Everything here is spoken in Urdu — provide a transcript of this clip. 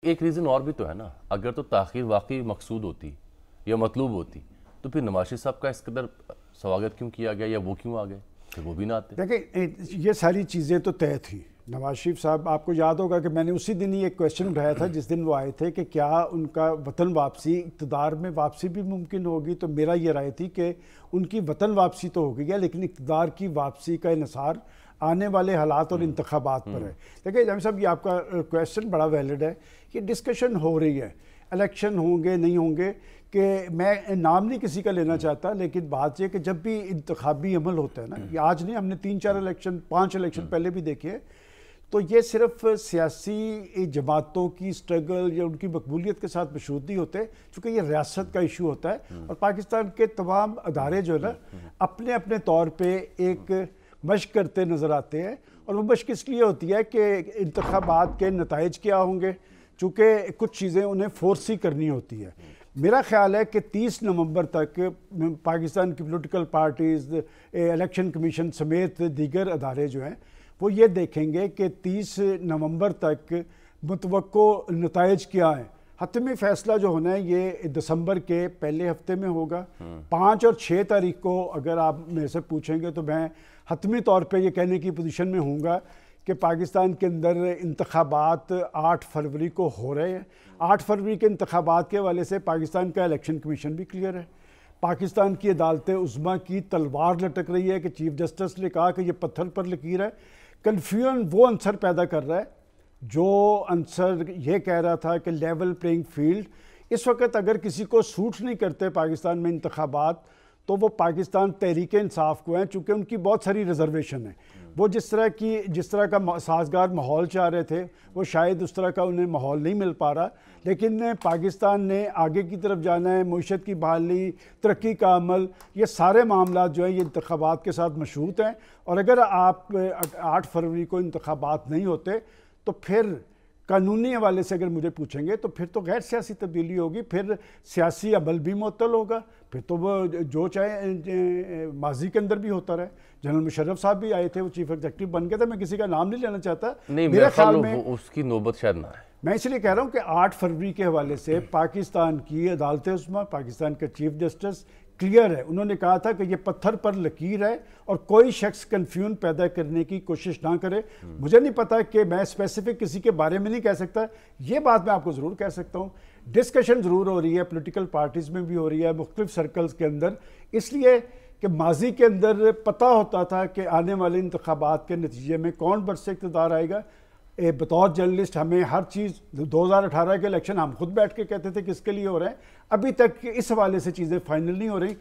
ایک ریزن اور بھی تو ہے نا، اگر تو تاخیر واقعی مقصود ہوتی یا مطلوب ہوتی تو پھر نواز شریف صاحب کا اس قدر سواگت کیوں کیا گیا یا وہ کیوں آ گئے؟ پھر وہ بھی نہ آتے۔ دیکھیں یہ ساری چیزیں تو طے تھیں۔ نواز شریف صاحب، آپ کو یاد ہوگا کہ میں نے اسی دن ہی ایک کویشچن اٹھایا تھا جس دن وہ آئے تھے کہ کیا ان کا وطن واپسی، اقتدار میں واپسی بھی ممکن ہوگی، تو میرا یہ رائے تھی کہ ان کی وطن واپسی تو ہو گئی ہے لیکن اقتدار کی واپسی کا انحصار آنے والے حالات اور انتخابات پر ہے۔ دیکھیں جامع صاحب، یہ آپ کا کویشچن بڑا ویلڈ ہے، یہ ڈسکشن ہو رہی ہے، الیکشن ہوں گے نہیں ہوں گے، کہ میں نام نہیں کسی کا لینا چاہتا، لیکن بات یہ کہ جب بھی انتخابی عمل ہوتا ہے نا، یہ آج نہیں، ہم نے 3-4 الیکشن 5 الیکشن پہلے بھی دیکھے، تو یہ صرف سیاسی جماعتوں کی سٹرگل یا ان کی مقبولیت کے ساتھ مشروط نہیں ہوتے، چونکہ یہ ریاست کا ایشو ہوتا ہے اور پاکستان کے تمام ادارے جو ہے نا اپنے اپنے طور پہ ایک مشق کرتے نظر آتے ہیں، اور وہ مشق اس لیے ہوتی ہے کہ انتخابات کے نتائج کیا ہوں گے، چونکہ کچھ چیزیں انہیں فورس ہی کرنی ہوتی ہے۔ میرا خیال ہے کہ 30 نومبر تک پاکستان کی پولیٹیکل پارٹیز، الیکشن کمیشن سمیت دیگر ادارے جو ہیں وہ یہ دیکھیں گے کہ 30 نومبر تک متوقع نتائج کیا ہیں۔ حتمی فیصلہ جو ہونا ہے یہ دسمبر کے پہلے ہفتے میں ہوگا۔ 5 اور 6 تاریخ کو اگر آپ میرے سے پوچھیں گے تو میں حتمی طور پہ یہ کہنے کی پوزیشن میں ہوں گا کہ پاکستان کے اندر انتخابات 8 فروری کو ہو رہے ہیں۔ 8 فروری کے انتخابات کے حوالے سے پاکستان کا الیکشن کمیشن بھی کلیئر ہے۔ پاکستان کی عدالت عظمیٰ کی تلوار لٹک رہی ہے کہ چیف جسٹس نے کہا کہ یہ پتھر پر لکیر ہے۔ کنفیوژن وہ عنصر پیدا کر رہا ہے جو عنصر یہ کہہ رہا تھا کہ لیول پلینگ فیلڈ، اس وقت اگر کسی کو سوٹ نہیں کرتے پاکستان میں انتخابات تو وہ پاکستان تحریک انصاف کو ہیں، چونکہ ان کی بہت ساری ریزرویشن ہیں۔ وہ جس طرح کا سازگار ماحول چاہ رہے تھے وہ شاید اس طرح کا انہیں ماحول نہیں مل پا رہا، لیکن پاکستان نے آگے کی طرف جانا ہے، معیشت کی بحالی، ترقی کا عمل، یہ سارے معاملات جو ہیں یہ انتخابات کے ساتھ مشروط ہیں، اور اگر آپ 8 فروری کو انتخابات نہیں ہوتے تو پھر قانونی حوالے سے اگر مجھے پوچھیں گے تو پھر تو غیر سیاسی تبدیلی ہوگی، پھر سیاسی عمل بھی معطل ہوگا، پھر تو وہ جو چاہے ماضی کے اندر بھی ہوتا رہے۔ جنرل مشرف صاحب بھی آئے تھے، وہ چیف ایگزیکٹو بن گئے تھے، میں کسی کا نام نہیں لینا چاہتا، میرے خیال میں اس کی نوبت شاید نہ ہے۔ میں اس لیے کہہ رہا ہوں کہ 8 فروری کے حوالے سے پاکستان کی عدالت عظمیٰ، پاکستان کا چیف جسٹس کلیئر ہے، انہوں نے کہا تھا کہ یہ پتھر پر لکیر ہے اور کوئی شخص کنفیوژن پیدا کرنے کی کوشش نہ کرے۔ مجھے نہیں پتا کہ میں اسپیسیفک کسی کے بارے میں نہیں کہہ سکتا، یہ بات میں آپ کو ضرور کہہ سکتا ہوں، ڈسکشن ضرور ہو رہی ہے، پولیٹیکل پارٹیز میں بھی ہو رہی ہے، مختلف سرکلز کے اندر، اس لیے کہ ماضی کے اندر پتہ ہوتا تھا کہ آنے والے انتخابات کے نتیجے میں کون برسر اقتدار آئے گا۔ بطور جرنلسٹ ہمیں ہر چیز 2018 کے الیکشن ہم خود بیٹھ کے کہتے تھے کس کے لیے ہو رہے ہیں، ابھی تک اس حوالے سے چیزیں فائنل نہیں ہو رہی۔